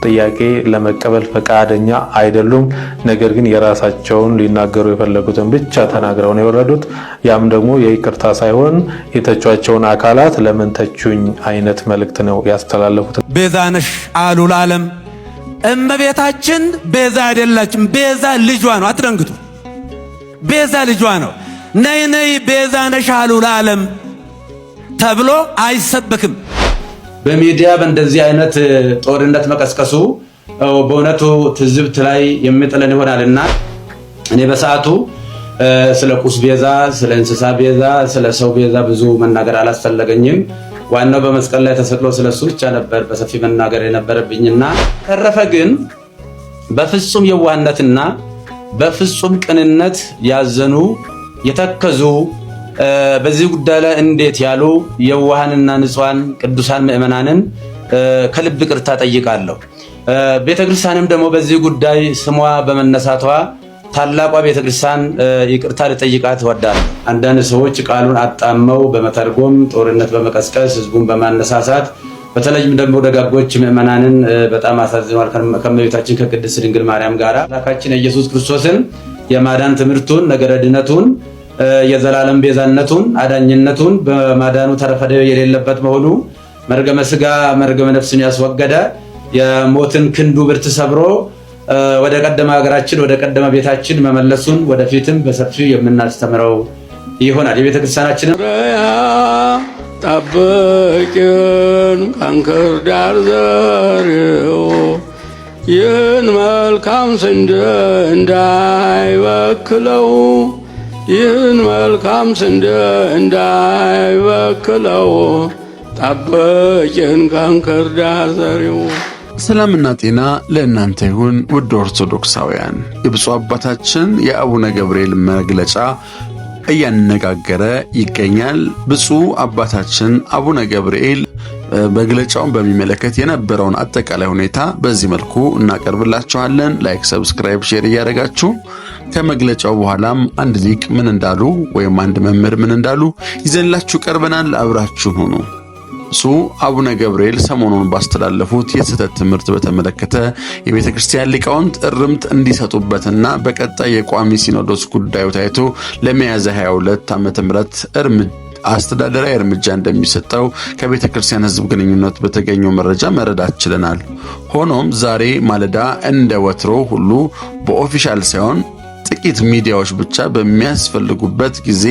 ጥያቄ ለመቀበል ፈቃደኛ አይደሉም። ነገር ግን የራሳቸውን ሊናገሩ የፈለጉትን ብቻ ተናግረው ነው የወረዱት። ያም ደግሞ የይቅርታ ሳይሆን የተቿቸውን አካላት ለምን ተቹኝ አይነት መልእክት ነው ያስተላለፉት። ቤዛ ነሽ አሉ ለዓለም። እመቤታችን ቤዛ አይደላችም። ቤዛ ልጇ ነው። አትደንግጡ። ቤዛ ልጇ ነው። ነይ ነይ ቤዛ ነሽ አሉ ለዓለም ተብሎ አይሰበክም። በሚዲያ በእንደዚህ አይነት ጦርነት መቀስቀሱ በእውነቱ ትዝብት ላይ የሚጥለን ይሆናልና እኔ በሰዓቱ ስለ ቁስ ቤዛ፣ ስለ እንስሳ ቤዛ፣ ስለ ሰው ቤዛ ብዙ መናገር አላስፈለገኝም። ዋናው በመስቀል ላይ ተሰቅሎ ስለሱ ብቻ ነበር በሰፊ መናገር የነበረብኝና ተረፈ ግን በፍጹም የዋህነትና በፍጹም ቅንነት ያዘኑ የተከዙ በዚህ ጉዳይ ላይ እንዴት ያሉ የዋሃንና ንጹሃን ቅዱሳን ምእመናንን ከልብ ይቅርታ ጠይቃለሁ። ቤተክርስቲያንም ደግሞ በዚህ ጉዳይ ስሟ በመነሳቷ ታላቋ ቤተክርስቲያን ይቅርታ ልጠይቃት እወዳለሁ። አንዳንድ ሰዎች ቃሉን አጣመው በመተርጎም ጦርነት በመቀስቀስ ህዝቡን በማነሳሳት በተለይም ደግሞ ደጋጎች ምእመናንን በጣም አሳዝነዋል። ከእመቤታችን ከቅድስት ድንግል ማርያም ጋር አምላካችን ኢየሱስ ክርስቶስን የማዳን ትምህርቱን ነገረ ድነቱን የዘላለም ቤዛነቱን አዳኝነቱን በማዳኑ ተረፈደ የሌለበት መሆኑ መርገመ ስጋ መርገመ ነፍስን ያስወገደ የሞትን ክንዱ ብርት ሰብሮ ወደ ቀደመ ሀገራችን ወደ ቀደመ ቤታችን መመለሱን ወደፊትም በሰፊው የምናስተምረው ይሆናል። የቤተክርስቲያናችን ጠብቂን ከእንክርዳድ ዘሪው ይህን መልካም ስንዴ እንዳይበክለው ይህን መልካም ስንዴ እንዳይበክለው ጠብቂን ከእንክርዳድ ዘሪው። ሰላምና ጤና ለእናንተ ይሁን ውድ ኦርቶዶክሳውያን። የብፁዕ አባታችን የአቡነ ገብርኤል መግለጫ እያነጋገረ ይገኛል። ብፁዕ አባታችን አቡነ ገብርኤል መግለጫውን በሚመለከት የነበረውን አጠቃላይ ሁኔታ በዚህ መልኩ እናቀርብላችኋለን። ላይክ፣ ሰብስክራይብ፣ ሼር እያደረጋችሁ ከመግለጫው በኋላም አንድ ሊቅ ምን እንዳሉ ወይም አንድ መምህር ምን እንዳሉ ይዘንላችሁ ቀርበናል። አብራችሁን ሁኑ። ብፁዕ አቡነ ገብርኤል ሰሞኑን ባስተላለፉት የስህተት ትምህርት በተመለከተ የቤተ ክርስቲያን ሊቃውንት እርምት እንዲሰጡበትና በቀጣይ የቋሚ ሲኖዶስ ጉዳዩ ታይቶ ለሚያዝያ 22 ዓ.ም አስተዳደራዊ እርምጃ እንደሚሰጠው ከቤተ ክርስቲያን ሕዝብ ግንኙነት በተገኘው መረጃ መረዳት ችለናል። ሆኖም ዛሬ ማለዳ እንደ ወትሮ ሁሉ በኦፊሻል ሳይሆን ጥቂት ሚዲያዎች ብቻ በሚያስፈልጉበት ጊዜ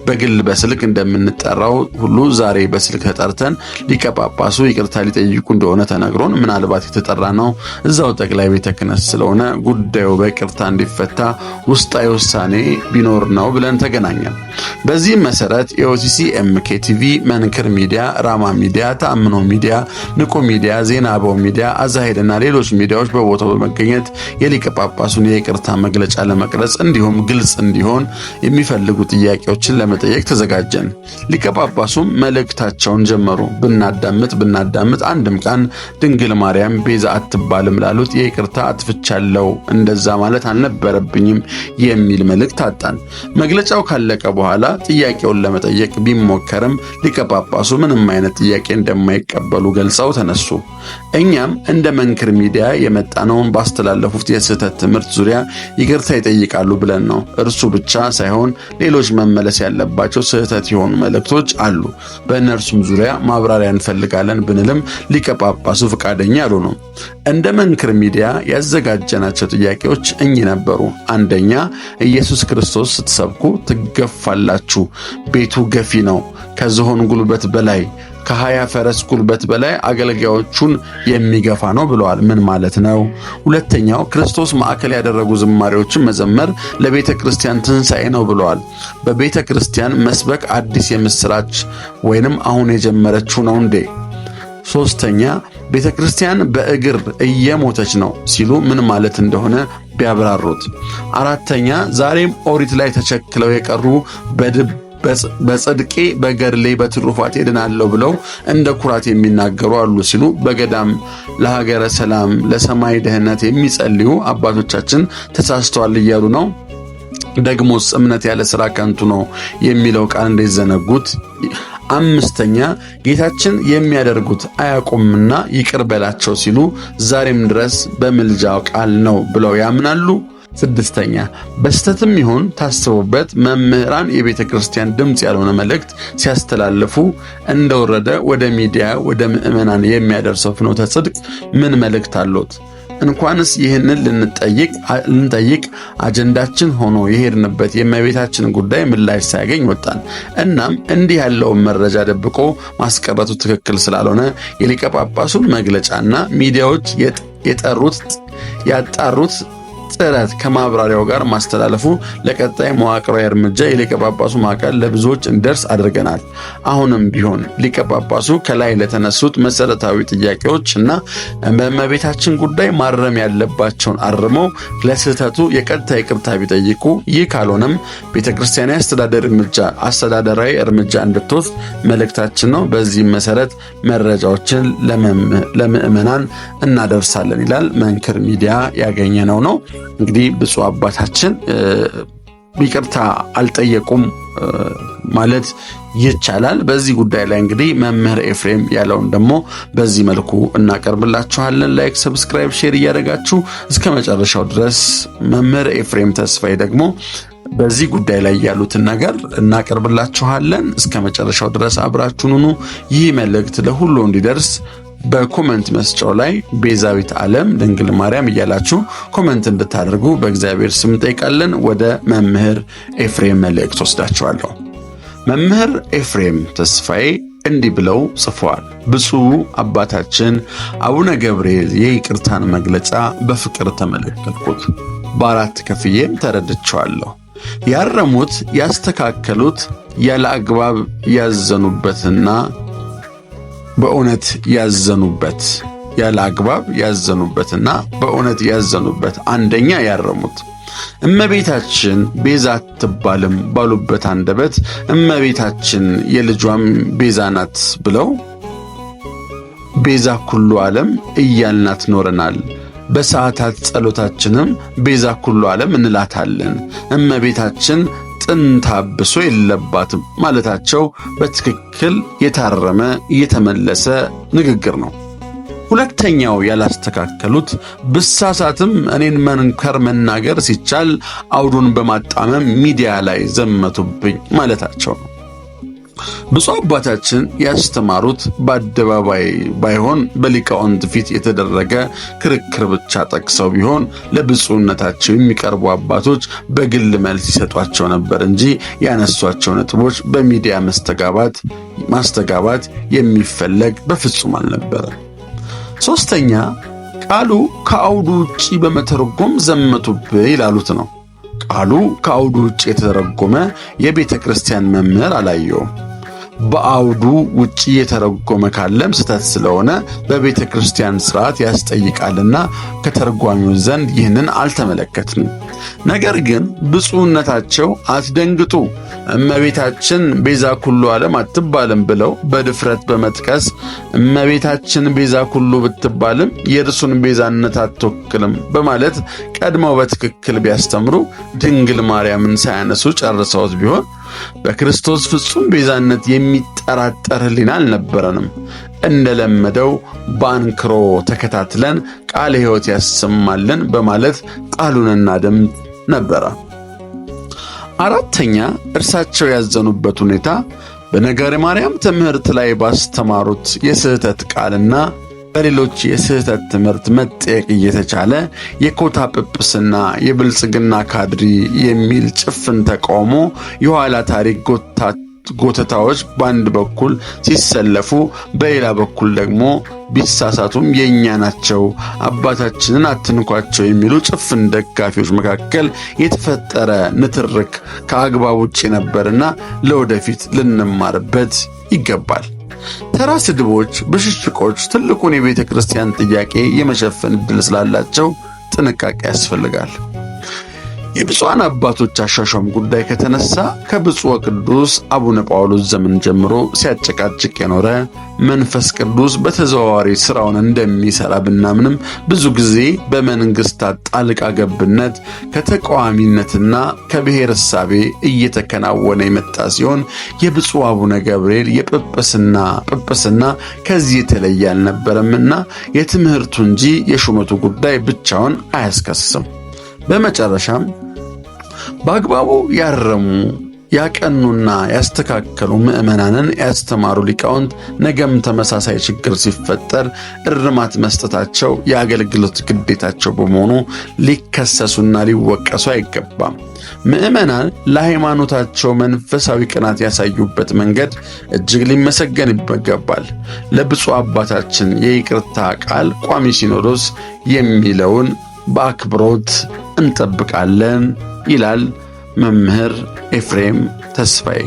በግል በስልክ እንደምንጠራው ሁሉ ዛሬ በስልክ ተጠርተን ሊቀ ጳጳሱ ይቅርታ ሊጠይቁ እንደሆነ ተነግሮን ምናልባት የተጠራ ነው እዛው ጠቅላይ ቤተ ክህነት ስለሆነ ጉዳዩ በይቅርታ እንዲፈታ ውስጣዊ ውሳኔ ቢኖር ነው ብለን ተገናኘን። በዚህ መሰረት የኦቲሲ ኤምኬቲቪ፣ መንክር ሚዲያ፣ ራማ ሚዲያ፣ ተአምኖ ሚዲያ፣ ንቁ ሚዲያ፣ ዜና አበው ሚዲያ፣ አዛሄድና ሌሎች ሚዲያዎች በቦታው በመገኘት የሊቀ ጳጳሱን የይቅርታ መግለጫ ለመቅረጽ እንዲሁም ግልጽ እንዲሆን የሚፈልጉ ጥያቄዎችን ለመጠየቅ ተዘጋጀን። ሊቀ ጳጳሱም መልእክታቸውን ጀመሩ። ብናዳምጥ አንድም ቃል ድንግል ማርያም ቤዛ አትባልም ላሉት የይቅርታ አጥፍቻለሁ እንደዛ ማለት አልነበረብኝም የሚል መልእክት አጣን። መግለጫው ካለቀ በኋላ ጥያቄውን ለመጠየቅ ቢሞከርም ሊቀ ጳጳሱ ምንም አይነት ጥያቄ እንደማይቀበሉ ገልጸው ተነሱ። እኛም እንደ መንክር ሚዲያ የመጣነውን ባስተላለፉት የስህተት ትምህርት ዙሪያ ይቅርታ ይጠይቃሉ ብለን ነው። እርሱ ብቻ ሳይሆን ሌሎች መመለስ ያለባቸው ስህተት የሆኑ መልእክቶች አሉ። በእነርሱም ዙሪያ ማብራሪያ እንፈልጋለን ብንልም ሊቀ ጳጳሱ ፈቃደኛ አልሆኑም። እንደ መንክር ሚዲያ ያዘጋጀናቸው ጥያቄዎች እኚህ ነበሩ። አንደኛ፣ ኢየሱስ ክርስቶስ ስትሰብኩ ትገፋላችሁ፣ ቤቱ ገፊ ነው፣ ከዝሆን ጉልበት በላይ ከ20 ፈረስ ጉልበት በላይ አገልጋዮቹን የሚገፋ ነው ብለዋል። ምን ማለት ነው? ሁለተኛው፣ ክርስቶስ ማዕከል ያደረጉ ዝማሬዎችን መዘመር ለቤተ ክርስቲያን ትንሣኤ ነው ብለዋል። በቤተ ክርስቲያን መስበክ አዲስ የምስራች ወይንም አሁን የጀመረችው ነው እንዴ? ሶስተኛ፣ ቤተ ክርስቲያን በእግር እየሞተች ነው ሲሉ ምን ማለት እንደሆነ ቢያብራሩት። አራተኛ፣ ዛሬም ኦሪት ላይ ተቸክለው የቀሩ በጽድቄ በገድሌ በትሩፋቴ ድናለሁ ብለው እንደ ኩራት የሚናገሩ አሉ ሲሉ በገዳም ለሀገረ ሰላም ለሰማይ ደህንነት የሚጸልዩ አባቶቻችን ተሳስተዋል እያሉ ነው። ደግሞስ እምነት ያለ ሥራ ከንቱ ነው የሚለው ቃል እንደዘነጉት 5ኛ ጌታችን የሚያደርጉት አያውቁምና ይቅር በላቸው ሲሉ ዛሬም ድረስ በምልጃው ቃል ነው ብለው ያምናሉ። 6ኛ በስተትም ይሁን ታስቦበት መምህራን የቤተ ክርስቲያን ድምጽ ያልሆነ መልእክት ሲያስተላልፉ እንደወረደ ወደ ሚዲያ ወደ ምዕመናን የሚያደርሰው ፍኖተ ጽድቅ ምን መልእክት አሉት? እንኳንስ ይህንን ልንጠይቅ አጀንዳችን ሆኖ የሄድንበት የእመቤታችን ጉዳይ ምላሽ ሳያገኝ ወጣን። እናም እንዲህ ያለውን መረጃ ደብቆ ማስቀረቱ ትክክል ስላልሆነ የሊቀ ጳጳሱን መግለጫና ሚዲያዎች ያጣሩት ጥረት ከማብራሪያው ጋር ማስተላለፉ ለቀጣይ መዋቅራዊ እርምጃ የሊቀ ጳጳሱ ማዕቀል ለብዙዎች እንዲደርስ አድርገናል። አሁንም ቢሆን ሊቀ ጳጳሱ ከላይ ለተነሱት መሰረታዊ ጥያቄዎችና በእመቤታችን ጉዳይ ማረም ያለባቸውን አርመው ለስህተቱ የቀጥታ ይቅርታ ቢጠይቁ፣ ይህ ካልሆነም ቤተክርስቲያናዊ አስተዳደራዊ እርምጃ እንድትወስድ መልእክታችን ነው። በዚህም መሰረት መረጃዎችን ለምዕመናን እናደርሳለን ይላል መንክር ሚዲያ ያገኘነው ነው። እንግዲህ ብፁዕ አባታችን ይቅርታ አልጠየቁም ማለት ይቻላል። በዚህ ጉዳይ ላይ እንግዲህ መምህር ኤፍሬም ያለውን ደግሞ በዚህ መልኩ እናቀርብላችኋለን። ላይክ፣ ሰብስክራይብ፣ ሼር እያደረጋችሁ እስከ መጨረሻው ድረስ መምህር ኤፍሬም ተስፋዬ ደግሞ በዚህ ጉዳይ ላይ ያሉትን ነገር እናቀርብላችኋለን። እስከ መጨረሻው ድረስ አብራችሁን ሁኑ። ይህ መልእክት ለሁሉ እንዲደርስ በኮሜንት መስጫው ላይ ቤዛዊት ዓለም ድንግል ማርያም እያላችሁ ኮሜንት እንድታደርጉ በእግዚአብሔር ስም ጠይቃለን። ወደ መምህር ኤፍሬም መልእክት ወስዳችኋለሁ። መምህር ኤፍሬም ተስፋዬ እንዲህ ብለው ጽፈዋል። ብፁዕ አባታችን አቡነ ገብርኤል የይቅርታን መግለጫ በፍቅር ተመለከትኩት፣ በአራት ከፍዬም ተረድቼዋለሁ። ያረሙት ያስተካከሉት ያለ አግባብ ያዘኑበትና በእውነት ያዘኑበት አንደኛ ያረሙት እመቤታችን ቤዛ አትባልም ባሉበት አንደበት እመቤታችን የልጇም ቤዛ ናት ብለው ቤዛ ኩሉ ዓለም እያልናት ኖረናል። በሰዓታት ጸሎታችንም ቤዛ ኩሉ ዓለም እንላታለን። እመቤታችን ጥንተ አብሶ የለባትም ማለታቸው በትክክል የታረመ የተመለሰ ንግግር ነው። ሁለተኛው ያላስተካከሉት ብሳሳትም እኔን መናገር ሲቻል አውዱን በማጣመም ሚዲያ ላይ ዘመቱብኝ ማለታቸው ነው። ብፁዕ አባታችን ያስተማሩት በአደባባይ ባይሆን በሊቃውንት ፊት የተደረገ ክርክር ብቻ ጠቅሰው ቢሆን ለብፁዕነታቸው የሚቀርቡ አባቶች በግል መልስ ይሰጧቸው ነበር እንጂ ያነሷቸው ነጥቦች በሚዲያ ማስተጋባት የሚፈለግ በፍጹም አልነበረም። ሶስተኛ ቃሉ ከአውዱ ውጪ በመተርጎም ዘመቱብኝ ይላሉት ነው። ቃሉ ከአውዱ ውጪ የተተረጎመ የቤተ ክርስቲያን መምህር አላየውም። በአውዱ ውጪ የተረጎመ ካለም ስተት ስለሆነ በቤተ ክርስቲያን ሥርዓት ያስጠይቃልና ከተርጓሚው ዘንድ ይህንን አልተመለከትንም። ነገር ግን ብፁዕነታቸው አትደንግጡ፣ እመቤታችን ቤዛ ኩሉ ዓለም አትባልም ብለው በድፍረት በመጥቀስ እመቤታችን ቤዛ ኩሉ ብትባልም የእርሱን ቤዛነት አትወክልም በማለት ቀድመው በትክክል ቢያስተምሩ ድንግል ማርያምን ሳያነሱ ጨርሰውት ቢሆን በክርስቶስ ፍጹም ቤዛነት የሚጠራጠር ሕሊና አልነበረንም። እንደለመደው በአንክሮ ተከታትለን ቃለ ሕይወት ያሰማልን በማለት ቃሉን እናደምጥ ነበረ። አራተኛ እርሳቸው ያዘኑበት ሁኔታ በነገረ ማርያም ትምህርት ላይ ባስተማሩት የስህተት ቃልና በሌሎች የስህተት ትምህርት መጠየቅ እየተቻለ የኮታ ጵጵስና የብልጽግና ካድሪ የሚል ጭፍን ተቃውሞ የኋላ ታሪክ ጎተታዎች በአንድ በኩል ሲሰለፉ፣ በሌላ በኩል ደግሞ ቢሳሳቱም የኛ ናቸው አባታችንን አትንኳቸው የሚሉ ጭፍን ደጋፊዎች መካከል የተፈጠረ ንትርክ ከአግባብ ውጭ ነበርና ለወደፊት ልንማርበት ይገባል። ተራ ስድቦች፣ ብሽሽቆች ትልቁን የቤተ ክርስቲያን ጥያቄ የመሸፈን ዕድል ስላላቸው ጥንቃቄ ያስፈልጋል። የብፁዓን አባቶች አሿሿም ጉዳይ ከተነሳ ከብፁዕ ወቅዱስ አቡነ ጳውሎስ ዘመን ጀምሮ ሲያጨቃጭቅ የኖረ መንፈስ ቅዱስ በተዘዋዋሪ ስራውን እንደሚሰራ ብናምንም ብዙ ጊዜ በመንግስታት ጣልቃ ገብነት ከተቃዋሚነትና ከብሔር እሳቤ እየተከናወነ የመጣ ሲሆን የብፁዕ አቡነ ገብርኤል ጵጵስና ከዚህ የተለየ አልነበረምና የትምህርቱ እንጂ የሹመቱ ጉዳይ ብቻውን አያስከስም። በመጨረሻም በአግባቡ ያረሙ ያቀኑና ያስተካከሉ ምዕመናንን ያስተማሩ ሊቃውንት ነገም ተመሳሳይ ችግር ሲፈጠር እርማት መስጠታቸው የአገልግሎት ግዴታቸው በመሆኑ ሊከሰሱና ሊወቀሱ አይገባም። ምዕመናን ለሃይማኖታቸው መንፈሳዊ ቅናት ያሳዩበት መንገድ እጅግ ሊመሰገን ይገባል። ለብፁዕ አባታችን የይቅርታ ቃል ቋሚ ሲኖዶስ የሚለውን በአክብሮት እንጠብቃለን ይላል መምህር ኤፍሬም ተስፋዬ።